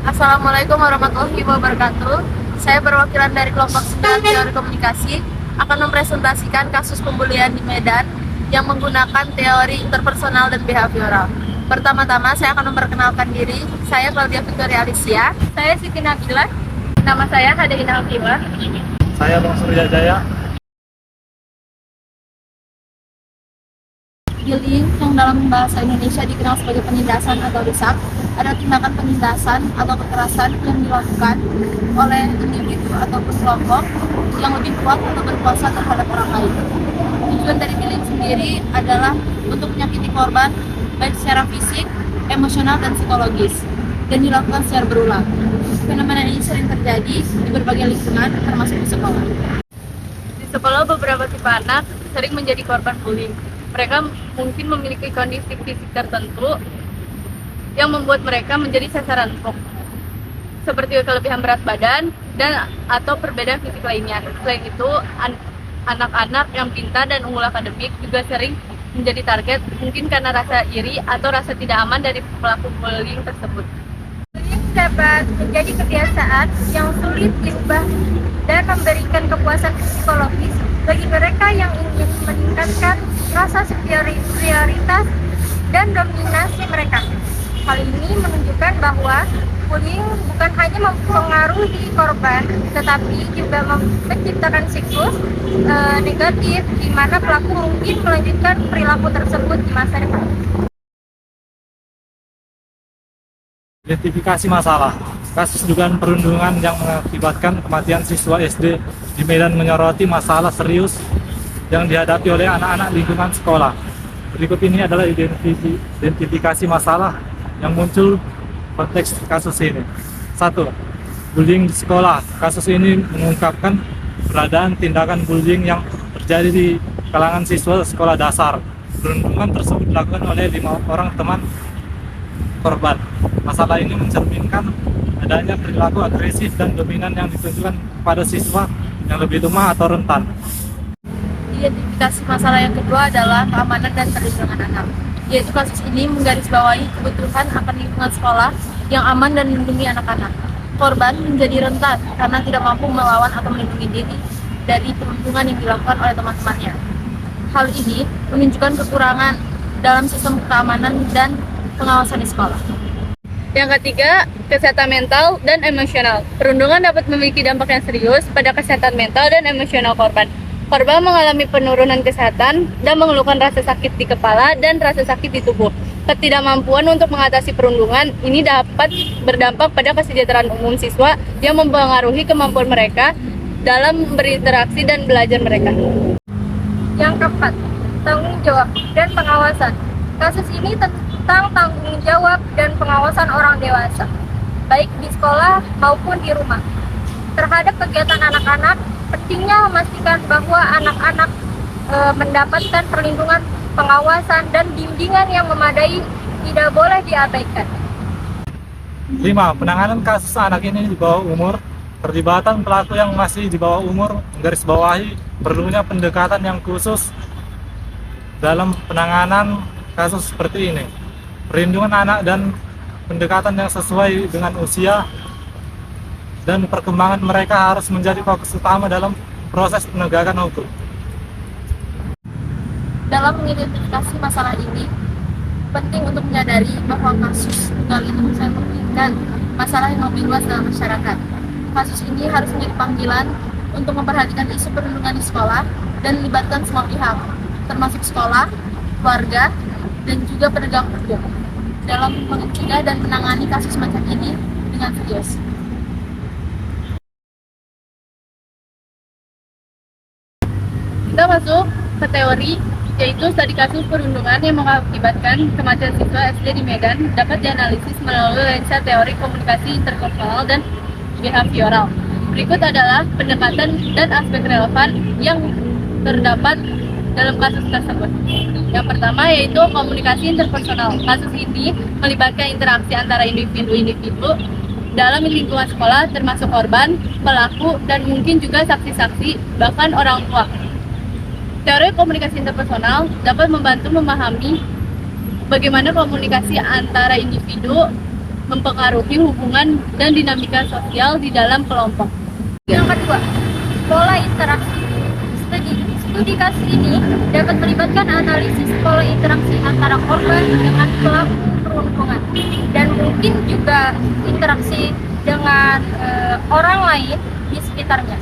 Assalamualaikum warahmatullahi wabarakatuh. Saya perwakilan dari kelompok 9 teori komunikasi akan mempresentasikan kasus pembulian di Medan yang menggunakan teori interpersonal dan behavioral. Pertama-tama saya akan memperkenalkan diri. Saya Claudia Victoria Alicia. Saya Siti Nabila. Nama saya Hadaina Alfimah. Saya Bang Surya Jaya. Bullying yang dalam bahasa Indonesia dikenal sebagai penindasan atau desak adalah tindakan penindasan atau kekerasan yang dilakukan oleh individu ataupun kelompok yang lebih kuat atau berkuasa terhadap orang lain. Tujuan dari bullying sendiri adalah untuk menyakiti korban baik secara fisik, emosional, dan psikologis, dan dilakukan secara berulang. Fenomena ini sering terjadi di berbagai lingkungan, termasuk di sekolah. Di sekolah, beberapa tipe anak sering menjadi korban bullying. Mereka mungkin memiliki kondisi fisik tertentu yang membuat mereka menjadi sasaran empuk, seperti kelebihan berat badan dan atau perbedaan fisik lainnya. Selain itu, anak-anak yang pintar dan unggul akademik juga sering menjadi target, mungkin karena rasa iri atau rasa tidak aman dari pelaku bullying tersebut. Bullying dapat menjadi kebiasaan yang sulit diubah dan memberikan kepuasan psikologis bagi mereka yang ingin meningkatkan rasa superioritas dan dominasi mereka. Hal ini menunjukkan bahwa bullying bukan hanya mempengaruhi korban, tetapi juga menciptakan siklus negatif di mana pelaku mungkin melanjutkan perilaku tersebut di masa depan. Identifikasi masalah. Kasus dugaan perundungan yang mengakibatkan kematian siswa SD di Medan menyoroti masalah serius yang dihadapi oleh anak-anak lingkungan sekolah. Berikut ini adalah identifikasi masalah yang muncul konteks kasus ini. 1. Bullying di sekolah. Kasus ini mengungkapkan keberadaan tindakan bullying yang terjadi di kalangan siswa sekolah dasar. Perundungan tersebut dilakukan oleh 5 orang teman korban. Masalah ini mencerminkan adanya perilaku agresif dan dominan yang ditunjukkan kepada siswa yang lebih lemah atau rentan. Identifikasi masalah yang kedua adalah keamanan dan perlindungan anak, yaitu kasus ini menggarisbawahi kebutuhan akan lingkungan sekolah yang aman dan melindungi anak-anak. Korban menjadi rentan karena tidak mampu melawan atau melindungi diri dari perundungan yang dilakukan oleh teman-temannya. Hal ini menunjukkan kekurangan dalam sistem keamanan dan pengawasan di sekolah. Yang ketiga, kesehatan mental dan emosional. Perundungan dapat memiliki dampak yang serius pada kesehatan mental dan emosional korban. Korban mengalami penurunan kesehatan dan mengeluhkan rasa sakit di kepala dan rasa sakit di tubuh. Ketidakmampuan untuk mengatasi perundungan ini dapat berdampak pada kesejahteraan umum siswa yang mempengaruhi kemampuan mereka dalam berinteraksi dan belajar mereka. Yang keempat, tanggung jawab dan pengawasan. Kasus ini tentang tanggung jawab dan pengawasan orang dewasa, baik di sekolah maupun di rumah. Terhadap kegiatan anak-anak, pentingnya memastikan bahwa anak-anak mendapatkan perlindungan, pengawasan, dan bimbingan yang memadai, tidak boleh diabaikan. 5. Penanganan kasus anak ini di bawah umur. Perlibatan pelaku yang masih di bawah umur menggarisbawahi perlunya pendekatan yang khusus dalam penanganan kasus seperti ini. Perlindungan anak dan pendekatan yang sesuai dengan usia dan perkembangan mereka harus menjadi fokus utama dalam proses penegakan hukum. Dalam mengidentifikasi masalah ini, penting untuk menyadari bahwa kasus tunggal ini bisa memberikan masalah yang lebih luas dalam masyarakat. Kasus ini harus menjadi panggilan untuk memperhatikan isu perlindungan di sekolah dan melibatkan semua pihak, termasuk sekolah, keluarga, dan juga penegak hukum dalam mencegah dan menangani kasus macam ini dengan serius. Kita masuk ke teori, yaitu studi kasus perundungan yang mengakibatkan kematian siswa SD di Medan dapat dianalisis melalui lensa teori komunikasi interpersonal dan behavioral. Berikut adalah pendekatan dan aspek relevan yang terdapat dalam kasus tersebut. Yang pertama yaitu komunikasi interpersonal. Kasus ini melibatkan interaksi antara individu-individu dalam lingkungan sekolah, termasuk korban, pelaku, dan mungkin juga saksi-saksi, bahkan orang tua. Teori komunikasi interpersonal dapat membantu memahami bagaimana komunikasi antara individu mempengaruhi hubungan dan dinamika sosial di dalam kelompok. Yang kedua, pola interaksi. Studi kasus ini dapat melibatkan analisis pola interaksi antara korban dengan pelaku perundungan dan mungkin juga interaksi dengan orang lain di sekitarnya.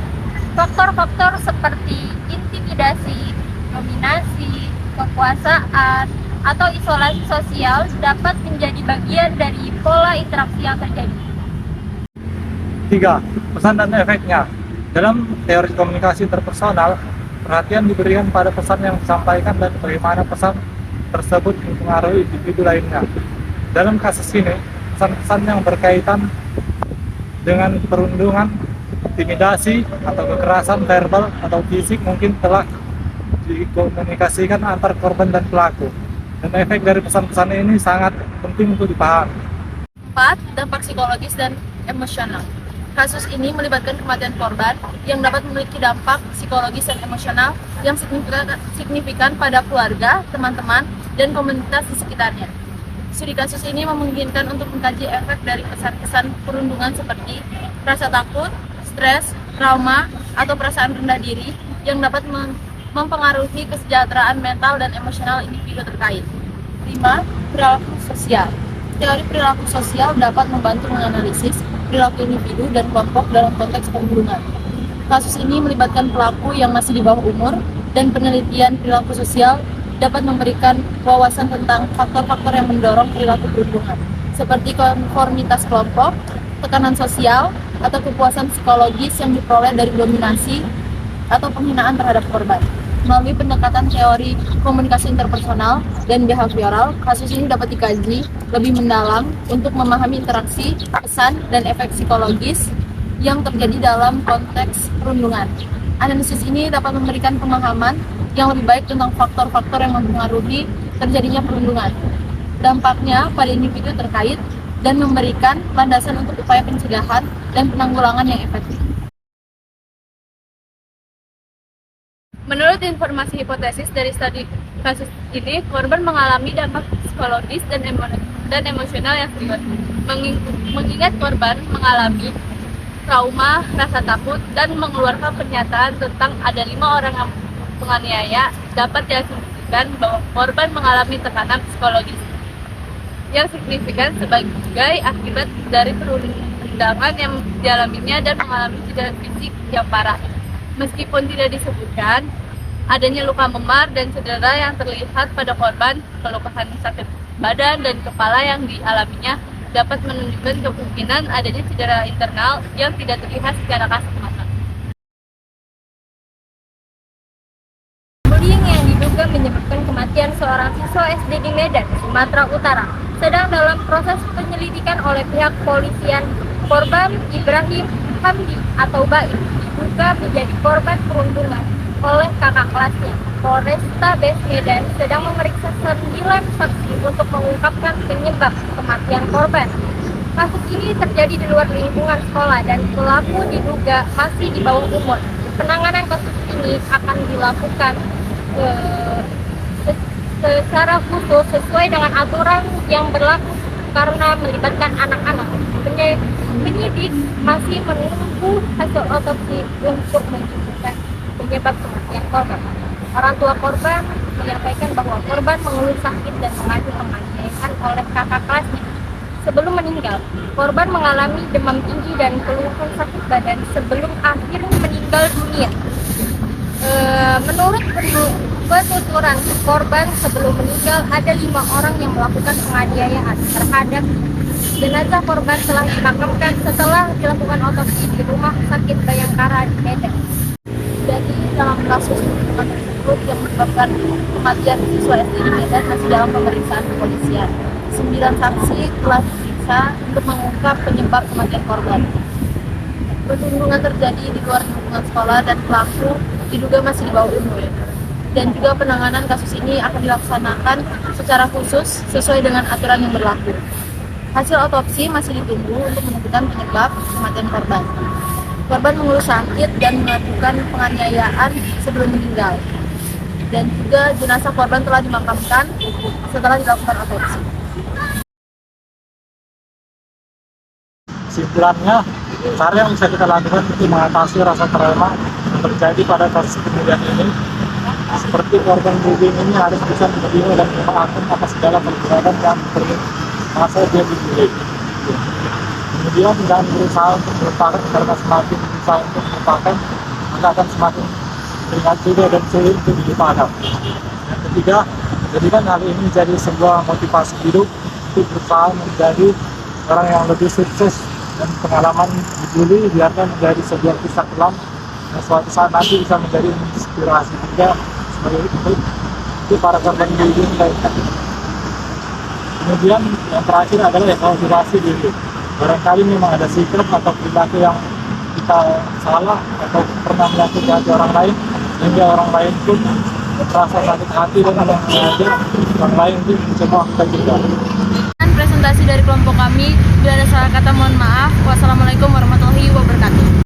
Faktor-faktor seperti intimidasi, dominasi, kekuasaan, atau isolasi sosial dapat menjadi bagian dari pola interaksi yang terjadi. 3. Pesan dan efeknya. Dalam teori komunikasi interpersonal, perhatian diberikan pada pesan yang disampaikan dan bagaimana pesan tersebut mempengaruhi individu lainnya. Dalam kasus ini, pesan-pesan yang berkaitan dengan perundungan, intimidasi, atau kekerasan verbal atau fisik mungkin telah dikomunikasikan antar korban dan pelaku. Dan efek dari pesan-pesan ini sangat penting untuk dipahami. 4. Dampak psikologis dan emosional. Kasus ini melibatkan kematian korban yang dapat memiliki dampak psikologis dan emosional yang signifikan pada keluarga, teman-teman, dan komunitas di sekitarnya. Studi kasus ini memungkinkan untuk mengkaji efek dari pesan-pesan perundungan seperti rasa takut, stres, trauma, atau perasaan rendah diri yang dapat mempengaruhi kesejahteraan mental dan emosional individu terkait. 5. Perilaku sosial. Teori perilaku sosial dapat membantu menganalisis perilaku individu dan kelompok dalam konteks perundungan. Kasus ini melibatkan pelaku yang masih di bawah umur dan penelitian perilaku sosial dapat memberikan wawasan tentang faktor-faktor yang mendorong perilaku perundungan, seperti konformitas kelompok, tekanan sosial, atau kepuasan psikologis yang diperoleh dari dominasi atau penghinaan terhadap korban. Melalui pendekatan teori komunikasi interpersonal dan behavioral, kasus ini dapat dikaji lebih mendalam untuk memahami interaksi, pesan, dan efek psikologis yang terjadi dalam konteks perundungan. Analisis ini dapat memberikan pemahaman yang lebih baik tentang faktor-faktor yang mempengaruhi terjadinya perundungan, dampaknya pada individu terkait, dan memberikan landasan untuk upaya pencegahan dan penanggulangan yang efektif. Menurut informasi hipotesis dari studi kasus ini, korban mengalami dampak psikologis dan emosional yang serius. Mengingat korban mengalami trauma, rasa takut, dan mengeluarkan pernyataan tentang ada 5 orang yang penganiaya, dapat diasumsikan bahwa korban mengalami tekanan psikologis yang signifikan sebagai akibat dari perundangan yang dialaminya dan mengalami cedera fisik yang parah. Meskipun tidak disebutkan adanya luka memar dan cedera yang terlihat pada korban, keluhan sakit badan dan kepala yang dialaminya dapat menunjukkan kemungkinan adanya cedera internal yang tidak terlihat secara kasat mata. Bullying yang diduga menyebabkan kematian seorang siswa SD di Medan, Sumatera Utara, sedang dalam proses penyelidikan oleh pihak kepolisian. Korban Ibrahim Hamdi atau Baim diduga menjadi korban perundungan oleh kakak kelasnya. Polrestabes Medan sedang memeriksa 9 saksi untuk mengungkapkan penyebab kematian korban. Kasus ini terjadi di luar lingkungan sekolah dan pelaku diduga masih di bawah umur. Penanganan kasus ini akan dilakukan secara khusus sesuai dengan aturan yang berlaku karena melibatkan anak-anak. Penyidik masih menunggu hasil otopsi untuk menentukan penyebab kematian korban. Orang tua korban menyampaikan bahwa korban mengeluh sakit dan mengaku penganiayaan oleh kakak kelasnya. Sebelum meninggal, korban mengalami demam tinggi dan keluhan sakit badan sebelum akhirnya meninggal dunia. Menurut penuturan korban sebelum meninggal, ada 5 orang yang melakukan penganiayaan terhadap jenazah korban telah dimakamkan setelah dilakukan otopsi di Rumah Sakit Bayangkara di Medan. Jadi dalam kasus tersebut yang menyebabkan kematian siswa SD di Medan masih dalam pemeriksaan kepolisian. 9 saksi telah diperiksa untuk mengungkap penyebab kematian korban. Perundungan terjadi di luar lingkungan sekolah dan pelaku diduga masih di bawah umur. Dan juga penanganan kasus ini akan dilaksanakan secara khusus sesuai dengan aturan yang berlaku. Hasil otopsi masih ditunggu untuk menentukan penyebab kematian korban. Korban mengeluh sakit dan melakukan penganiayaan sebelum meninggal. Dan juga jenazah korban telah dimakamkan setelah dilakukan otopsi. Kesimpulannya, cara yang bisa kita lakukan untuk mengatasi rasa trauma yang terjadi pada kasus pembulian ini, seperti korban bullying ini harus bisa menerima dan memaafkan atas segala perbuatan yang masa dia dibully. Kemudian jangan berusaha untuk melupakan, karena semakin berusaha untuk melupakan, maka akan semakin ringan juga dan sulit untuk dilupakan. Yang ketiga, jadikan hal ini menjadi sebuah motivasi hidup untuk berusaha menjadi orang yang lebih sukses, dan pengalaman dibully biarkan menjadi sebuah kisah kelam yang suatu saat nanti bisa menjadi inspirasi juga sebagai untuk para korban bullying lainnya. Kemudian yang terakhir adalah evaluasi diri. Barangkali memang ada sikap atau perilaku yang kita salah atau pernah menyakiti hati orang lain, sehingga orang lain pun merasa sakit hati dan mengajak orang lain untuk mencoba kita juga. Presentasi dari kelompok kami, bila ada salah kata mohon maaf. Wassalamualaikum